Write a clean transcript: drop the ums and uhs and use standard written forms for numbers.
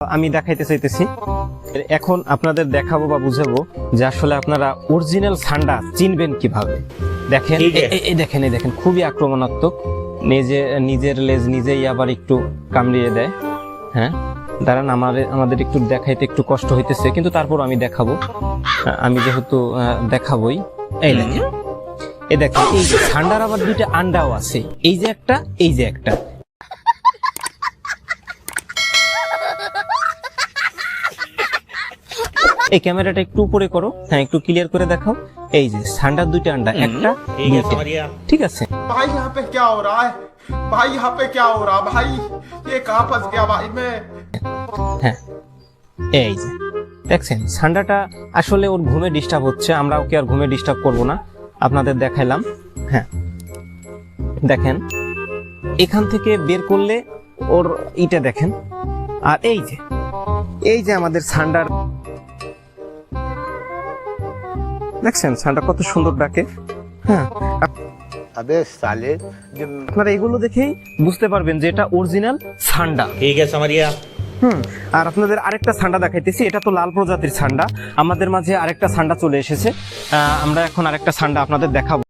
আমি দেখাইতে চাইতেছি। এখন আপনাদের দেখাবো বা বুঝাবো যে আসলে আপনারা অরিজিনাল সান্ডা চিনবেন কিভাবে। দেখেন এই দেখেন, এই দেখেন, খুবই আক্রমণাত্মক, নিজের লেজ নিজেই আবার একটু কামড়িয়ে দেয়। হ্যাঁ, দাঁড়ান, আমাদের একটু দেখাইতে একটু কষ্ট হইতেছে, কিন্তু তারপর আমি দেখাবো। আমি যেহেতু দেখাবোই। এই দেখেন, এই দেখেন, এই যে সান্ডার আবার দুইটা আন্ডাও আছে, এই যে একটা, এই যে একটা। এই ক্যামেরাটা একটু উপরে করো, হ্যাঁ একটু ক্লিয়ার করে দেখাও। এই যে সান্ডার দুইটা আন্ডা, একটা ঠিক আছে। भाई यहाँ पे क्या हो रहा है भाई यहाँ पे क्या हो रहा भाई ये कहाँ फंस गया भाई मैं। হ্যাঁ, এই যে দেখছেন সান্ডাটা আসলে ওর ঘুমে ডিস্টার্ব হচ্ছে, আমরা ওকে আর ঘুমে ডিস্টার্ব করব না, আপনাদের দেখাইলাম। হ্যাঁ দেখেন, এখান থেকে বের করলে ওর ইটা দেখেন। আর এই যে আমাদের সান্ডার, দেখছেন সান্ডা কত সুন্দর ডাকে। হ্যাঁ, अबे साले আপনারা এগুলো দেখেই বুঝতে পারবেন যে এটা অরিজিনাল সান্ডা। ठीक है समझिए। আর আপনাদের আরেকটা সান্ডা দেখাইতেছি। এটা তো লাল প্রজাতির সান্ডা, আমাদের মাঝে আরেকটা সান্ডা চলে এসেছে। আমরা এখন আরেকটা সান্ডা আপনাদের দেখাবো।